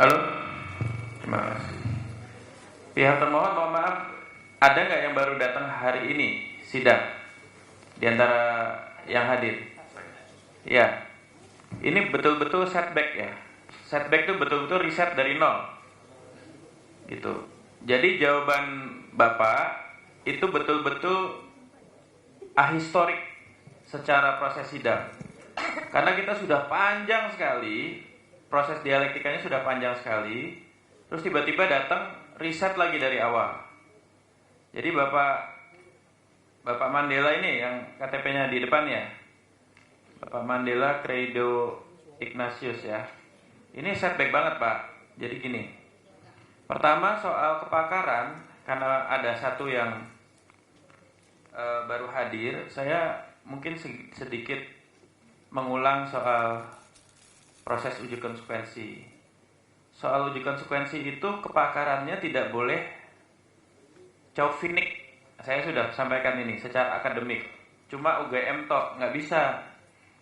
Halo? Terima kasih. Pihak termohon mohon maaf, ada nggak yang baru datang hari ini sidang di antara yang hadir? Ya, ini betul-betul setback ya. Setback itu betul-betul riset dari nol, gitu. Jadi jawaban Bapak itu betul-betul ahistorik secara proses sidang. Karena kita sudah panjang sekali, proses dialektikanya sudah panjang sekali, terus tiba-tiba datang riset lagi dari awal. Jadi Bapak Mandela ini yang KTP-nya di depan ya, Bapak Mandela Credo Ignatius ya. Ini setback banget Pak. Jadi gini, pertama soal kepakaran, karena ada satu yang baru hadir, saya mungkin sedikit mengulang soal proses uji konsekuensi. Soal uji konsekuensi itu kepakarannya tidak boleh chauvinik. Saya sudah sampaikan ini secara akademik. Cuma UGM tok, nggak bisa.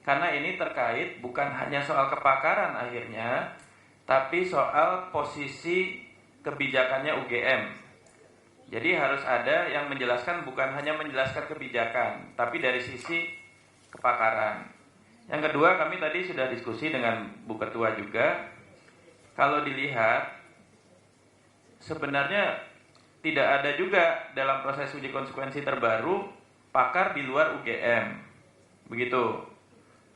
Karena ini terkait bukan hanya soal kepakaran akhirnya, tapi soal posisi kebijakannya UGM. Jadi harus ada yang menjelaskan, bukan hanya menjelaskan kebijakan, tapi dari sisi kepakaran. Yang kedua, kami tadi sudah diskusi dengan Bu Ketua juga. Kalau dilihat, sebenarnya tidak ada juga dalam proses uji konsekuensi terbaru pakar di luar UGM. Begitu.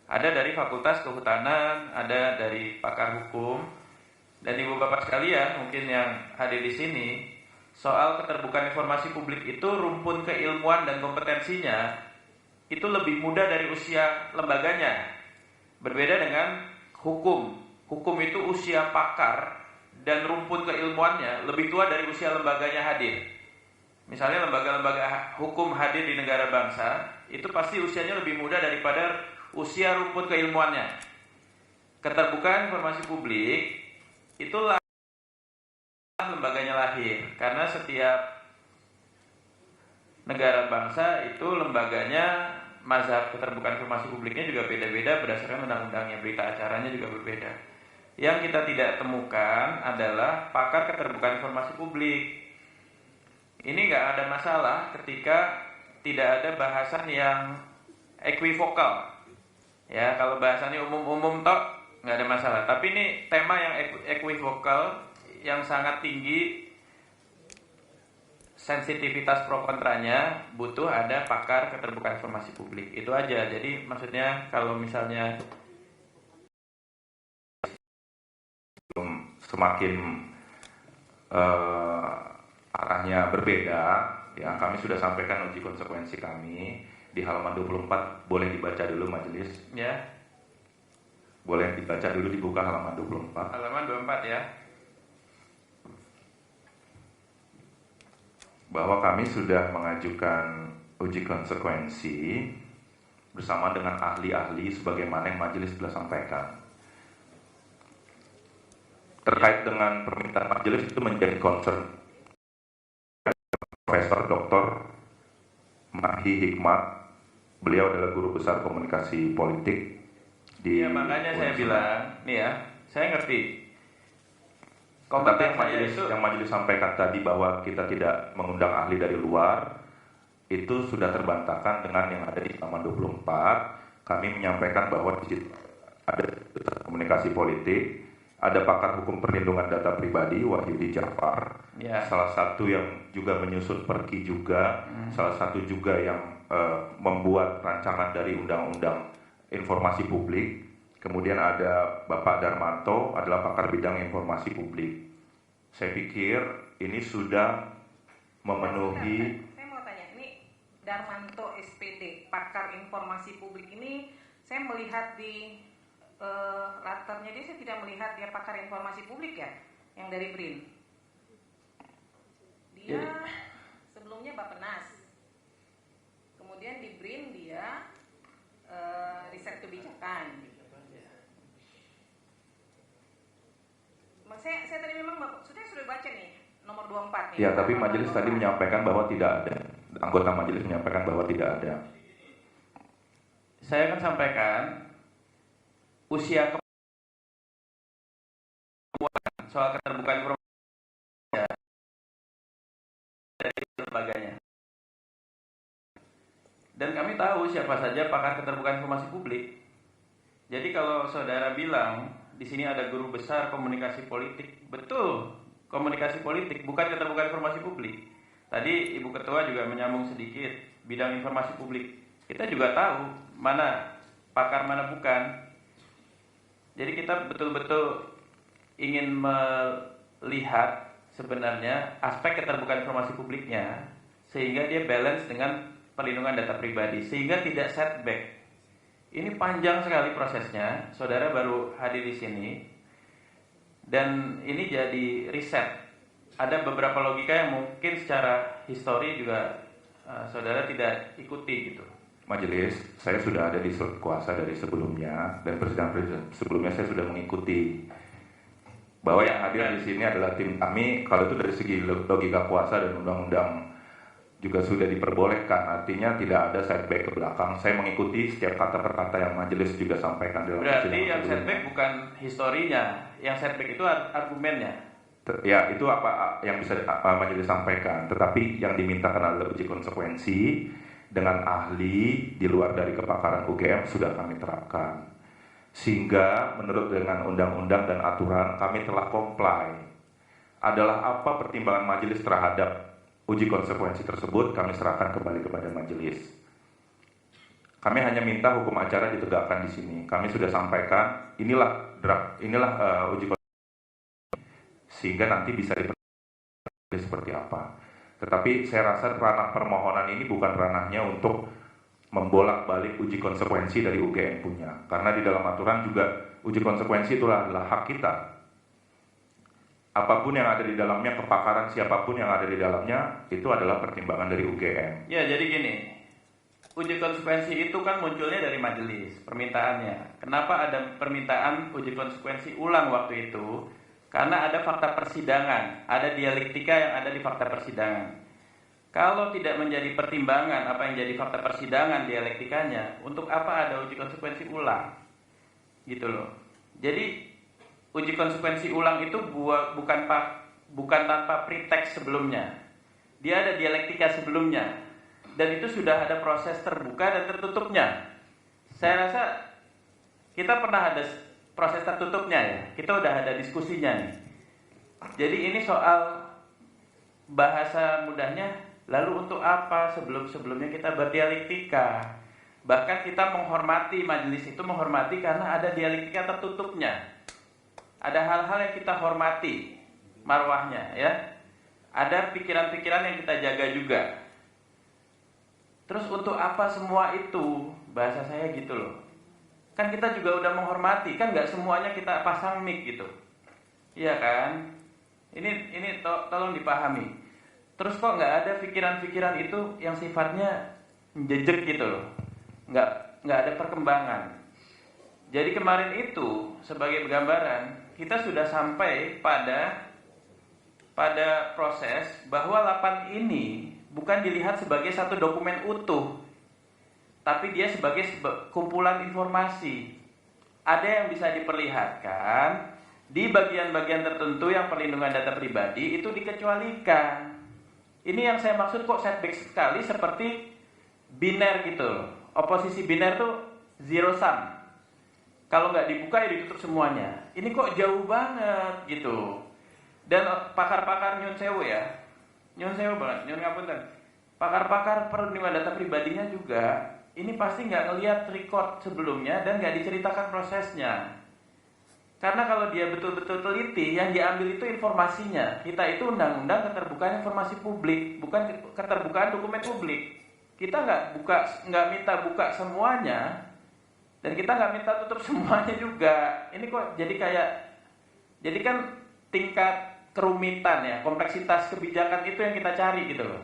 Ada dari Fakultas Kehutanan, ada dari pakar hukum. Dan Ibu Bapak sekalian, mungkin yang hadir di sini, soal keterbukaan informasi publik itu rumpun keilmuan dan kompetensinya itu lebih muda dari usia lembaganya. Berbeda dengan hukum. Hukum itu usia pakar dan rumpun keilmuannya lebih tua dari usia lembaganya hadir. Misalnya lembaga-lembaga hukum hadir di negara bangsa, itu pasti usianya lebih muda daripada usia rumpun keilmuannya. Keterbukaan informasi publik itulah lembaganya lahir, karena setiap negara bangsa itu lembaganya, mazhab keterbukaan informasi publiknya juga beda-beda berdasarkan undang-undangnya, berita acaranya juga berbeda. Yang kita tidak temukan adalah pakar keterbukaan informasi publik. Ini nggak ada masalah ketika tidak ada bahasan yang equivokal. Ya, kalau bahasannya umum-umum tok nggak ada masalah. Tapi ini tema yang equivokal yang sangat tinggi, sensitivitas pro kontranya, butuh ada pakar keterbukaan informasi publik. Itu aja. Jadi maksudnya kalau misalnya semakin arahnya berbeda, ya kami sudah sampaikan uji konsekuensi kami di halaman 24, boleh dibaca dulu majelis. ya, Boleh dibaca dulu, dibuka halaman 24. halaman 24 ya. Bahwa kami sudah mengajukan uji konsekuensi bersama dengan ahli-ahli sebagaimana yang majelis telah sampaikan. Terkait dengan permintaan majelis itu menjadi concern Profesor Dr. Mahi Hikmat. Beliau adalah guru besar komunikasi politik di Ya, makanya saya bilang, nih ya, saya ngerti. Tapi yang majelis sampaikan tadi bahwa kita tidak mengundang ahli dari luar, itu sudah terbantahkan dengan yang ada di halaman 24. Kami menyampaikan bahwa di situ ada komunikasi politik, ada pakar hukum perlindungan data pribadi Wahyudi Jafar, ya. Salah satu yang juga menyusun perki juga, salah satu juga yang membuat rancangan dari undang-undang informasi publik. Kemudian ada Bapak Darmanto, adalah pakar bidang informasi publik. Saya pikir ini sudah memenuhi. Saya mau tanya, ini Darmanto SPD, pakar informasi publik ini, saya melihat di latarnya dia, saya tidak melihat dia pakar informasi publik ya, yang dari BRIN. Dia sebelumnya Bappenas, kemudian di BRIN dia riset kebijakan. Saya tadi memang sudah baca nih nomor 24 nih. Ya, tapi majelis tadi menyampaikan bahwa tidak ada. Anggota majelis menyampaikan bahwa tidak ada. Saya akan sampaikan usia soal keterbukaan informasi dari lembaganya. Dan kami tahu siapa saja pakar keterbukaan informasi publik. Jadi kalau saudara bilang di sini ada guru besar komunikasi politik, betul, komunikasi politik, bukan keterbukaan informasi publik. Tadi Ibu Ketua juga menyambung sedikit bidang informasi publik. Kita juga tahu mana pakar mana bukan. Jadi kita betul-betul ingin melihat sebenarnya aspek keterbukaan informasi publiknya sehingga dia balance dengan perlindungan data pribadi sehingga tidak setback. Ini panjang sekali prosesnya. Saudara baru hadir di sini dan ini jadi riset. Ada beberapa logika yang mungkin secara histori juga saudara tidak ikuti gitu. Majelis, saya sudah ada di surat kuasa dari sebelumnya dan persidangan sebelumnya saya sudah mengikuti bahwa yang hadir di sini adalah tim kami. Kalau itu dari segi logika kuasa dan undang-undang juga sudah diperbolehkan, artinya tidak ada setback ke belakang. Saya mengikuti setiap kata per kata yang majelis juga sampaikan dalam persidangan. Berarti yang setback bukan historinya, yang setback itu argumennya. Ya, itu apa yang bisa majelis sampaikan. Tetapi yang dimintakan adalah uji konsekuensi dengan ahli di luar dari kepakaran UGM sudah kami terapkan. Sehingga menurut dengan undang-undang dan aturan kami telah comply. Adalah apa pertimbangan majelis terhadap uji konsekuensi tersebut kami serahkan kembali kepada majelis. Kami hanya minta hukum acara ditegakkan di sini. Kami sudah sampaikan inilah draft, uji konsekuensi sehingga nanti bisa diperoleh seperti apa. Tetapi saya rasa ranah permohonan ini bukan ranahnya untuk membolak-balik uji konsekuensi dari UGM punya. Karena di dalam aturan juga uji konsekuensi itulah adalah hak kita. Apapun yang ada di dalamnya, kepakaran siapapun yang ada di dalamnya, itu adalah pertimbangan dari UGM. Ya, jadi gini, uji konsekuensi itu kan munculnya dari majelis, permintaannya. Kenapa ada permintaan uji konsekuensi ulang waktu itu? Karena ada fakta persidangan, ada dialektika yang ada di fakta persidangan. Kalau tidak menjadi pertimbangan apa yang jadi fakta persidangan dialektikanya, untuk apa ada uji konsekuensi ulang? Gitu loh. Jadi uji konsekuensi ulang itu bukan tanpa preteks sebelumnya. Dia ada dialektika sebelumnya. Dan itu sudah ada proses terbuka dan tertutupnya. Saya rasa kita pernah ada proses tertutupnya ya. Kita udah ada diskusinya nih. Jadi ini soal bahasa mudahnya, lalu untuk apa sebelum-sebelumnya kita berdialektika? Bahkan kita menghormati majelis itu, menghormati karena ada dialektika tertutupnya. Ada hal-hal yang kita hormati marwahnya ya. Ada pikiran-pikiran yang kita jaga juga. Terus untuk apa semua itu? Bahasa saya gitu loh. Kan kita juga udah menghormati, kan nggak semuanya kita pasang mic gitu. Iya kan? Ini tolong dipahami. Terus kok nggak ada pikiran-pikiran itu yang sifatnya menjejek gitu loh. Nggak ada perkembangan. Jadi kemarin itu sebagai gambaran, kita sudah sampai pada proses bahwa lapan ini bukan dilihat sebagai satu dokumen utuh, tapi dia sebagai kumpulan informasi. Ada yang bisa diperlihatkan di bagian-bagian tertentu yang perlindungan data pribadi itu dikecualikan. Ini yang saya maksud kok setback sekali seperti biner gitu loh. Oposisi biner tuh zero sum. Kalau nggak dibuka ya ditutup semuanya. Ini kok jauh banget gitu. Dan pakar-pakar nyun sewu ya. Nyun sewu banget, nyun ngapunten. Pakar-pakar perlindungan data pribadinya juga ini pasti nggak ngelihat record sebelumnya dan nggak diceritakan prosesnya. Karena kalau dia betul-betul teliti, yang diambil itu informasinya. Kita itu undang-undang keterbukaan informasi publik, bukan keterbukaan dokumen publik. Kita nggak minta buka semuanya, dan kita nggak minta tutup semuanya juga. Ini kok jadi kan tingkat kerumitan ya, kompleksitas kebijakan itu yang kita cari gitu loh.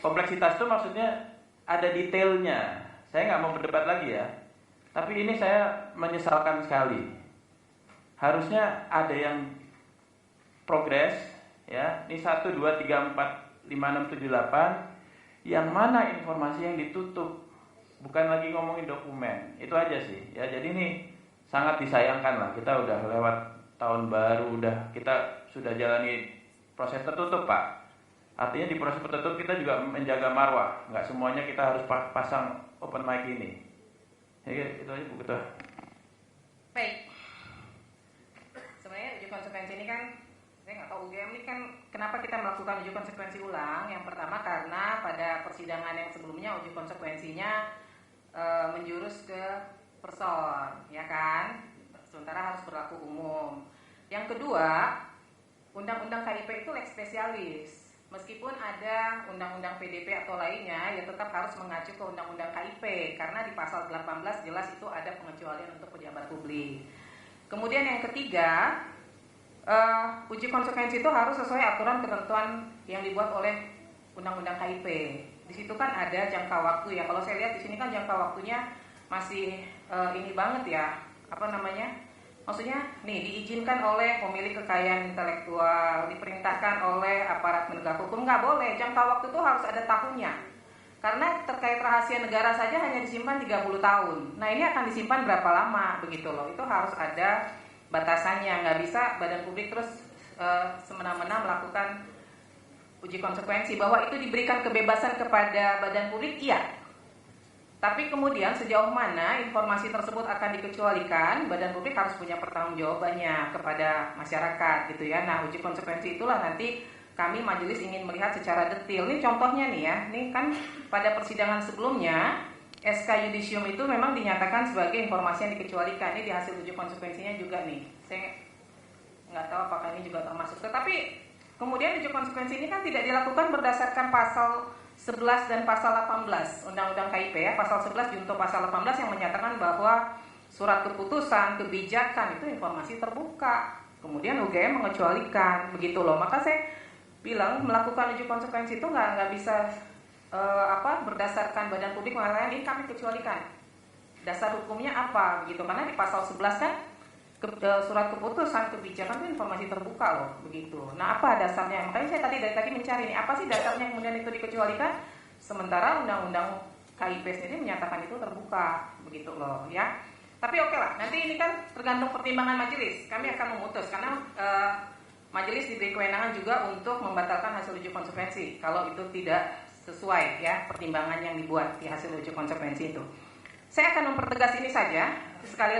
Kompleksitas itu maksudnya ada detailnya. Saya nggak mau berdebat lagi ya, tapi ini saya menyesalkan sekali. Harusnya ada yang progres ya. Ini 1, 2, 3, 4, 5, 6, 7, 8. Yang mana informasi yang ditutup? Bukan lagi ngomongin dokumen. Itu aja sih ya. Jadi ini sangat disayangkan lah. Kita udah lewat tahun baru kita sudah jalani proses tertutup, Pak. Artinya di proses tertutup kita juga menjaga marwah, nggak semuanya kita harus pasang open mic ini. Ya, itu aja Bu Ketua. Baik. Sebenarnya uji konsekuensi ini kan, saya nggak tahu UGM ini kan kenapa kita melakukan uji konsekuensi ulang. Yang pertama karena pada persidangan yang sebelumnya uji konsekuensinya menjurus ke person, ya kan? Sementara harus berlaku umum. Yang kedua, undang-undang KIP itu lex spesialis. Meskipun ada undang-undang PDP atau lainnya, ya tetap harus mengacu ke undang-undang KIP karena di pasal 18 jelas itu ada pengecualian untuk pejabat publik. Kemudian yang ketiga, uji konsekuensi itu harus sesuai aturan ketentuan yang dibuat oleh undang-undang KIP. Di situ kan ada jangka waktu ya. Kalau saya lihat di sini kan jangka waktunya masih ini banget ya. Apa namanya? Maksudnya nih diizinkan oleh pemilik kekayaan intelektual, diperintahkan oleh aparat penegak hukum, nggak boleh. Jangka waktu itu harus ada tahunnya. Karena terkait rahasia negara saja hanya disimpan 30 tahun. Nah ini akan disimpan berapa lama begitu loh. Itu harus ada batasannya. Nggak bisa badan publik terus semena-mena melakukan uji konsekuensi. Bahwa itu diberikan kebebasan kepada badan publik, iya. Tapi kemudian sejauh mana informasi tersebut akan dikecualikan, badan publik harus punya pertanggungjawabannya kepada masyarakat gitu ya. Nah, uji konsekuensi itulah nanti kami majelis ingin melihat secara detail. Ini contohnya nih ya, ini kan pada persidangan sebelumnya SK Yudisium itu memang dinyatakan sebagai informasi yang dikecualikan. Ini di hasil uji konsekuensinya juga nih. Saya nggak tahu apakah ini juga termasuk. Tetapi kemudian uji konsekuensi ini kan tidak dilakukan berdasarkan pasal 11 dan pasal 18 Undang-Undang KIP ya, pasal 11 junto pasal 18 yang menyatakan bahwa surat keputusan, kebijakan itu informasi terbuka. Kemudian UGM mengecualikan, begitu loh. Maka saya bilang melakukan uji konsekuensi itu nggak bisa berdasarkan badan publik mengatakan ini kami kecualikan. Dasar hukumnya apa begitu? Karena di pasal 11 kan surat keputusan kebijakan itu informasi terbuka loh begitu. Nah apa dasarnya? Makanya saya dari tadi mencari nih apa sih dasarnya kemudian itu dikecualikan, sementara undang-undang KIP sendiri menyatakan itu terbuka begitu loh ya. Tapi oke lah, nanti ini kan tergantung pertimbangan majelis. Kami akan memutus karena majelis diberi kewenangan juga untuk membatalkan hasil uji konsekuensi kalau itu tidak sesuai ya pertimbangan yang dibuat di hasil uji konsekuensi itu. Saya akan mempertegas ini saja sekali lagi.